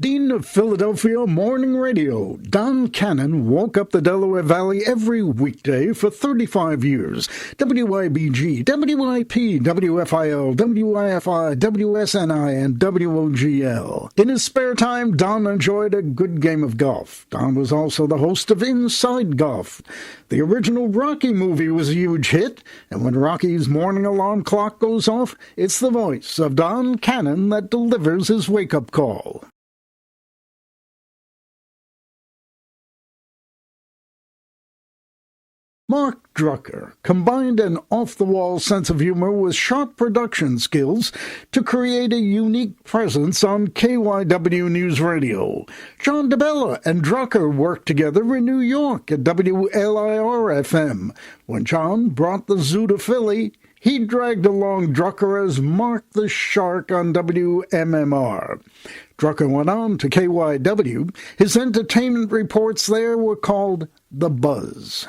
Dean of Philadelphia Morning Radio, Don Cannon woke up the Delaware Valley every weekday for 35 years. WIBG, WIP, WFIL, WIFI, WSNI, and WOGL. In his spare time, Don enjoyed a good game of golf. Don was also the host of Inside Golf. The original Rocky movie was a huge hit, and when Rocky's morning alarm clock goes off, it's the voice of Don Cannon that delivers his wake-up call. Mark Drucker combined an off-the-wall sense of humor with sharp production skills to create a unique presence on KYW News Radio. John DeBella and Drucker worked together in New York at WLIR-FM. When John brought the zoo to Philly, he dragged along Drucker as Mark the Shark on WMMR. Drucker went on to KYW. His entertainment reports there were called The Buzz.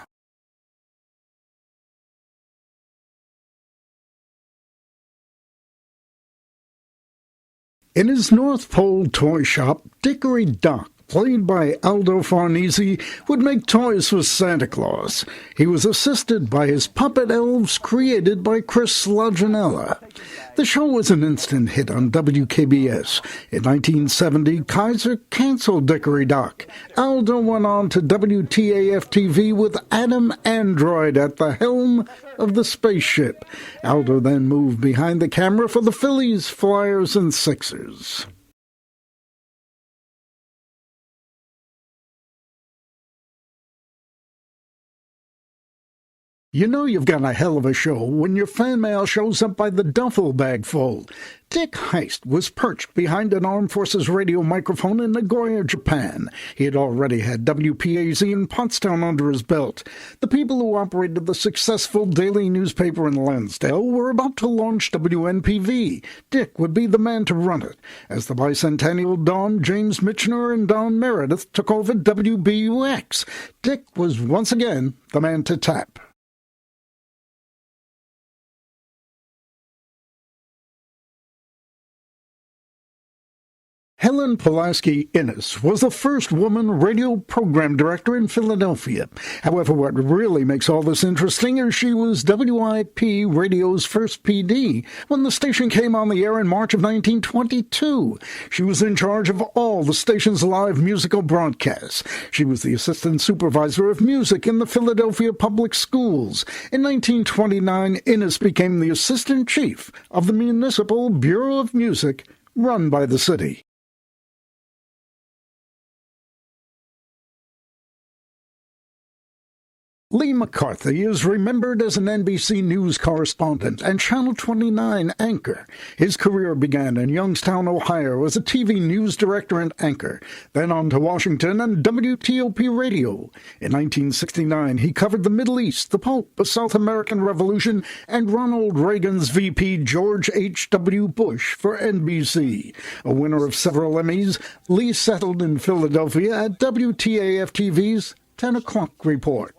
In his North Pole toy shop, Dickory Dock, played by Aldo Farnese, would make toys for Santa Claus. He was assisted by his puppet elves created by Chris Laginella. The show was an instant hit on WKBS. In 1970, Kaiser canceled Dickory Dock. Aldo went on to WTAF-TV with Adam Android at the helm of the spaceship. Aldo then moved behind the camera for the Phillies, Flyers, and Sixers. You know you've got a hell of a show when your fan mail shows up by the duffel bag full. Dick Heist was perched behind an Armed Forces radio microphone in Nagoya, Japan. He had already had WPAZ in Pottstown under his belt. The people who operated the successful daily newspaper in Lansdale were about to launch WNPV. Dick would be the man to run it. As the bicentennial dawned, James Michener and Don Meredith took over WBUX. Dick was once again the man to tap. Helen Pulaski Innes was the first woman radio program director in Philadelphia. However, what really makes all this interesting is she was WIP radio's first PD when the station came on the air in March of 1922. She was in charge of all the station's live musical broadcasts. She was the assistant supervisor of music in the Philadelphia Public Schools. In 1929, Innes became the assistant chief of the Municipal Bureau of Music run by the city. Lee McCarthy is remembered as an NBC News correspondent and Channel 29 anchor. His career began in Youngstown, Ohio as a TV news director and anchor, then on to Washington and WTOP Radio. In 1969, he covered the Middle East, the Pope, the South American Revolution, and Ronald Reagan's VP George H.W. Bush for NBC. A winner of several Emmys, Lee settled in Philadelphia at WTAF-TV's 10 o'clock report.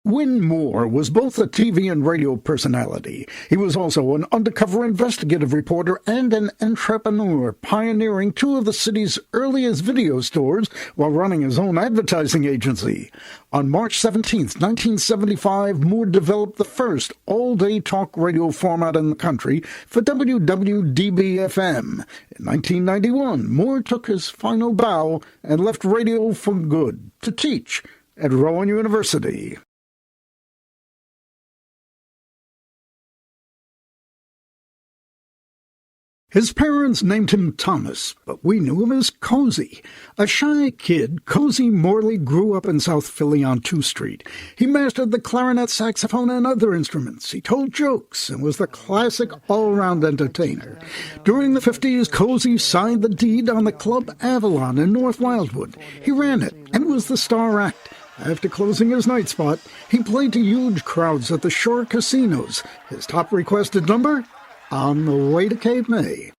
Win Moore was both a TV and radio personality. He was also an undercover investigative reporter and an entrepreneur, pioneering two of the city's earliest video stores while running his own advertising agency. On March 17, 1975, Moore developed the first all-day talk radio format in the country for WWDB-FM. In 1991, Moore took his final bow and left radio for good to teach at Rowan University. His parents named him Thomas, but we knew him as Cozy. A shy kid, Cozy Morley grew up in South Philly on 2nd Street. He mastered the clarinet, saxophone, and other instruments. He told jokes and was the classic all-around entertainer. During the 50s, Cozy signed the deed on the Club Avalon in North Wildwood. He ran it and was the star act. After closing his night spot, he played to huge crowds at the shore casinos. His top requested number? On the Way to Cape May.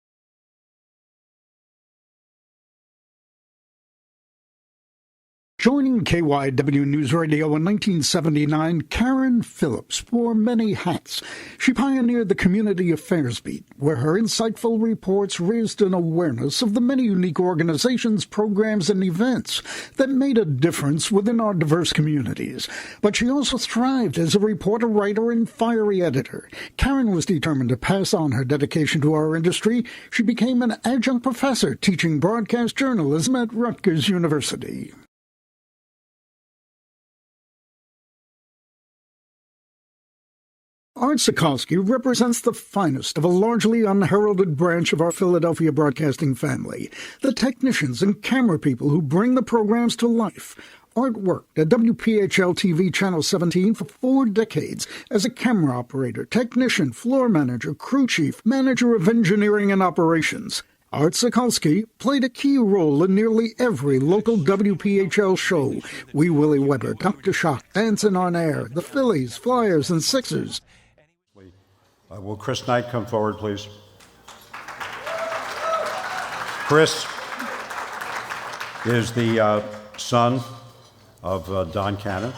Joining KYW News Radio in 1979, Karen Phillips wore many hats. She pioneered the Community Affairs Beat, where her insightful reports raised an awareness of the many unique organizations, programs, and events that made a difference within our diverse communities. But she also thrived as a reporter, writer, and fiery editor. Karen was determined to pass on her dedication to our industry. She became an adjunct professor teaching broadcast journalism at Rutgers University. Art Sikorsky represents the finest of a largely unheralded branch of our Philadelphia broadcasting family, the technicians and camera people who bring the programs to life. Art worked at WPHL-TV Channel 17 for 4 decades as a camera operator, technician, floor manager, crew chief, manager of engineering and operations. Art Sikorsky played a key role in nearly every local WPHL show. Wee Willie Weber, Dr. Shock, Dancing on Air, the Phillies, Flyers, and Sixers. Will Chris Knight come forward, please? Chris is the son of Don Cannon.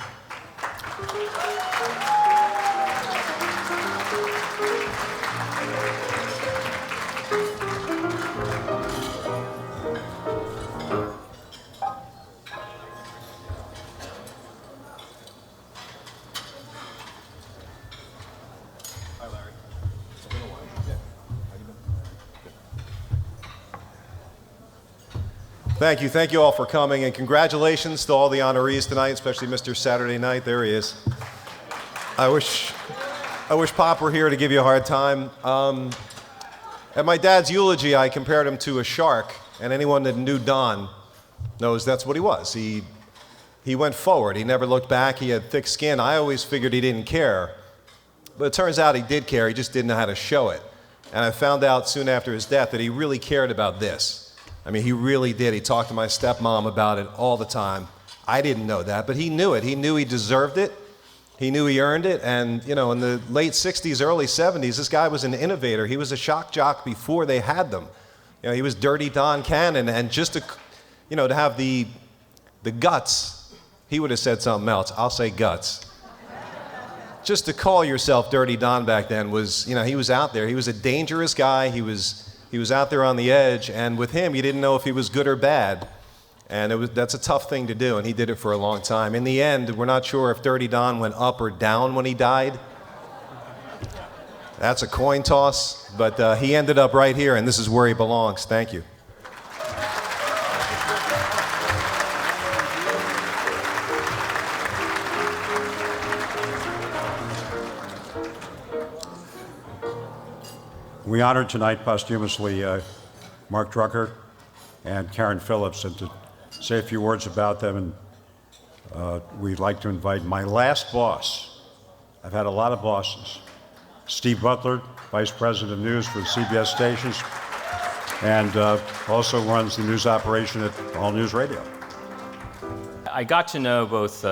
Thank you all for coming, and congratulations to all the honorees tonight, especially Mr. Saturday Night. There he is. I wish Pop were here to give you a hard time. At my dad's eulogy, I compared him to a shark, and anyone that knew Don knows that's what he was. He went forward. He never looked back. He had thick skin. I always figured he didn't care, but it turns out he did care. He just didn't know how to show it. And I found out soon after his death that he really cared about this. I mean, he really did. He talked to my stepmom about it all the time. I didn't know that, but he knew it. He knew he deserved it. He knew he earned it. And, you know, in the late 60s, early 70s, this guy was an innovator. He was a shock jock before they had them. You know, he was Dirty Don Cannon. And just to, you know, to have the guts, he would have said something else. I'll say guts. Just to call yourself Dirty Don back then was, you know, he was out there. He was a dangerous guy. He was out there on the edge, and with him, you didn't know if he was good or bad. And that's a tough thing to do, and he did it for a long time. In the end, we're not sure if Dirty Don went up or down when he died. That's a coin toss, but he ended up right here, and this is where he belongs. Thank you. We honor tonight posthumously Mark Drucker and Karen Phillips, and to say a few words about them. And we'd like to invite my last boss. I've had a lot of bosses. Steve Butler, Vice President of News for the CBS stations, and also runs the news operation at All News Radio. I got to know both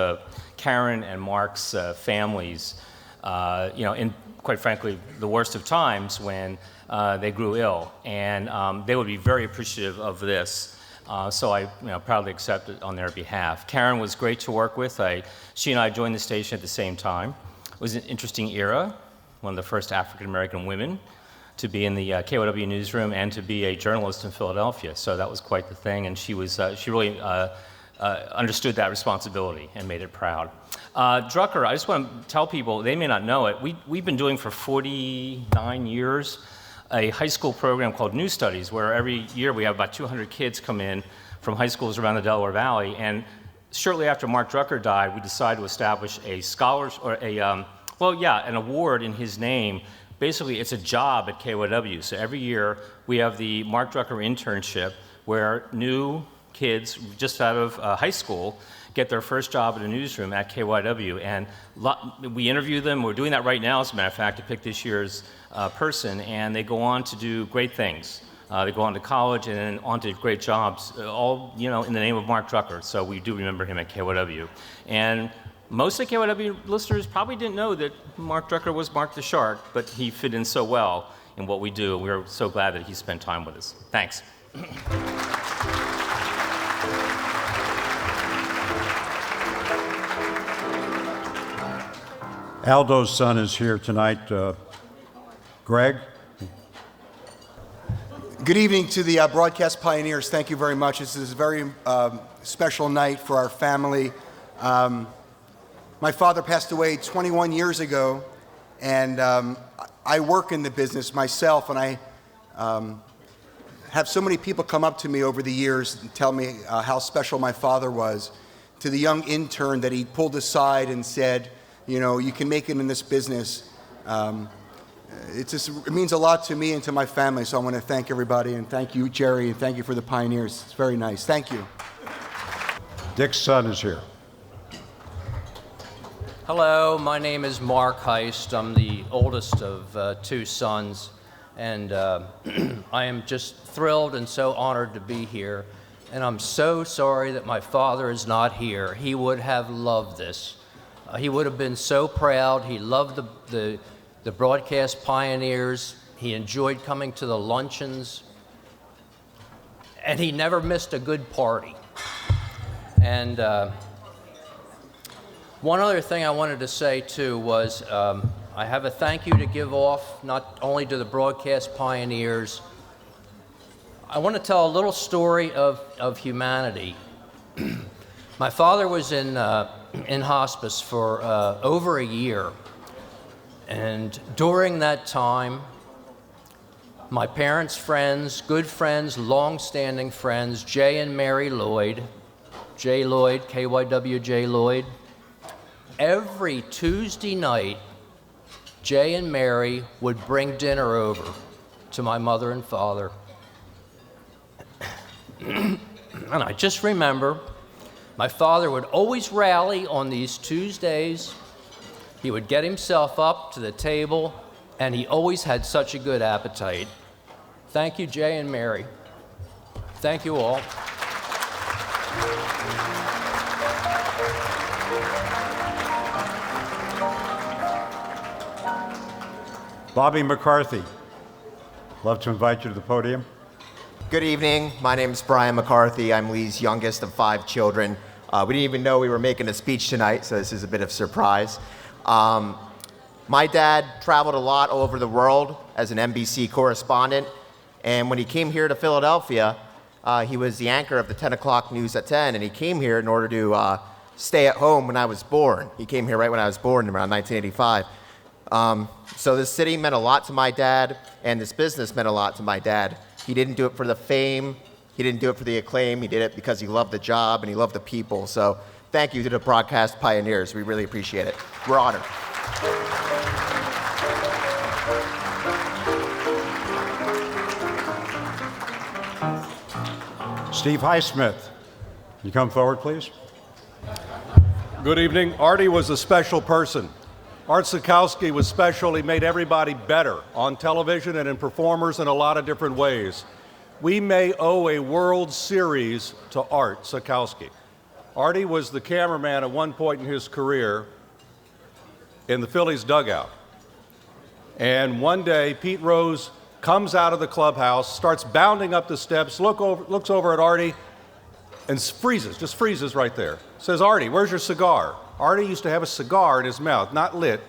Karen and Mark's families, you know, in quite frankly, the worst of times when they grew ill, and they would be very appreciative of this. So I proudly accept it on their behalf. Karen was great to work with. She and I joined the station at the same time. It was an interesting era, one of the first African-American women to be in the KYW newsroom and to be a journalist in Philadelphia. So that was quite the thing, and she really understood that responsibility and made it proud. Drucker, I just want to tell people, they may not know it, we've been doing for 49 years a high school program called News Studies, where every year we have about 200 kids come in from high schools around the Delaware Valley. And shortly after Mark Drucker died, we decided to establish a an award in his name. Basically, it's a job at KYW. So every year we have the Mark Drucker internship, where new kids just out of high school get their first job in a newsroom at KYW. And we interview them. We're doing that right now, as a matter of fact, to pick this year's person. And they go on to do great things. They go on to college and then on to great jobs, all in the name of Mark Drucker. So we do remember him at KYW. And most of the KYW listeners probably didn't know that Mark Drucker was Mark the Shark, but he fit in so well in what we do. We're so glad that he spent time with us. Thanks. Aldo's son is here tonight. Greg? Good evening to the broadcast pioneers. Thank you very much. This is a very special night for our family. My father passed away 21 years ago, and I work in the business myself, and I have so many people come up to me over the years and tell me how special my father was. To the young intern that he pulled aside and said, you know, you can make it in this business. It means a lot to me and to my family, so I want to thank everybody, and thank you, Jerry, and thank you for the pioneers. It's very nice. Thank you. Dick's son is here. Hello, my name is Mark Heist. I'm the oldest of two sons, and I am just thrilled and so honored to be here. And I'm so sorry that my father is not here. He would have loved this. He would have been so proud. He loved the broadcast pioneers. He enjoyed coming to the luncheons, and he never missed a good party. And one other thing I wanted to say too was I have a thank you to give off, not only to the broadcast pioneers. I want to tell a little story of humanity. My father was in hospice for over a year. And during that time, my parents' friends, good friends, long-standing friends, Jay and Mary Lloyd, J. Lloyd, KYWJ Lloyd, every Tuesday night, Jay and Mary would bring dinner over to my mother and father. And I just remember my father would always rally on these Tuesdays. He would get himself up to the table, and he always had such a good appetite. Thank you, Jay and Mary. Thank you all. Bobby McCarthy. Love to invite you to the podium. Good evening. My name is Brian McCarthy. I'm Lee's youngest of 5 children. We didn't even know we were making a speech tonight, so this is a bit of a surprise. My dad traveled a lot all over the world as an NBC correspondent, and when he came here to Philadelphia, he was the anchor of the 10 o'clock news at 10, and he came here in order to stay at home when I was born. He came here right when I was born, around 1985. So this city meant a lot to my dad, and this business meant a lot to my dad. He didn't do it for the fame, he didn't do it for the acclaim, he did it because he loved the job and he loved the people. So thank you to the broadcast pioneers. We really appreciate it. We're honored. Steve Highsmith. You come forward, please. Good evening. Artie was a special person. Art Sikowski was special. He made everybody better on television and in performers in a lot of different ways. We may owe a World Series to Art Sikowski. Artie was the cameraman at one point in his career in the Phillies dugout. And one day, Pete Rose comes out of the clubhouse, starts bounding up the steps, looks over at Artie, and just freezes right there. Says, Artie, where's your cigar? Artie used to have a cigar in his mouth, not lit,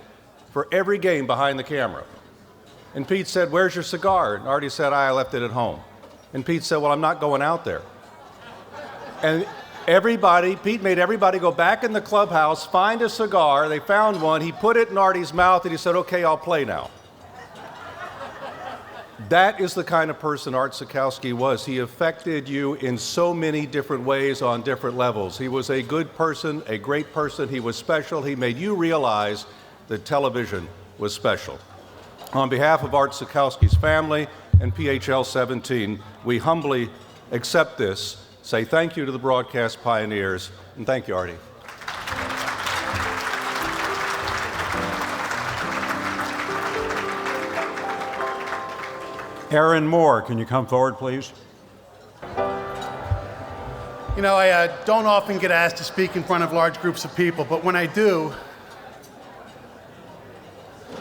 for every game behind the camera. And Pete said, where's your cigar? And Artie said, I left it at home. And Pete said, well, I'm not going out there. And Pete made everybody go back in the clubhouse, find a cigar. They found one. He put it in Artie's mouth, and he said, okay, I'll play now. That is the kind of person Art Sikowski was. He affected you in so many different ways on different levels. He was a good person, a great person. He was special. He made you realize that television was special. On behalf of Art Sikowski's family and PHL 17, we humbly accept this, say thank you to the broadcast pioneers, and thank you, Artie. Aaron Moore, can you come forward, please? You know, I don't often get asked to speak in front of large groups of people, but when I do,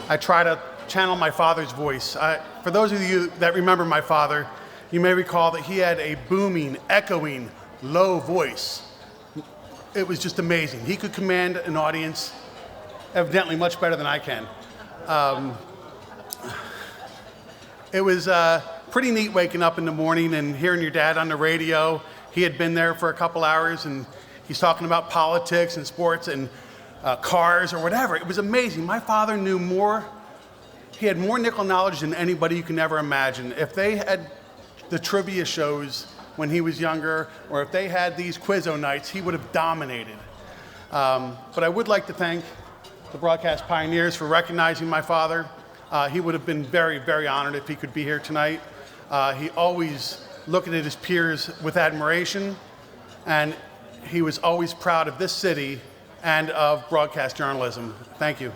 I try to channel my father's voice. For those of you that remember my father, you may recall that he had a booming, echoing, low voice. It was just amazing. He could command an audience evidently much better than I can. It was pretty neat waking up in the morning and hearing your dad on the radio. He had been there for a couple hours, and he's talking about politics and sports and cars or whatever. It was amazing. My father knew more. He had more nickel knowledge than anybody you can ever imagine. If they had the trivia shows when he was younger, or if they had these Quizzo nights, he would have dominated. But I would like to thank the broadcast pioneers for recognizing my father. He would have been very, very honored if he could be here tonight. He always looked at his peers with admiration, and he was always proud of this city and of broadcast journalism. Thank you.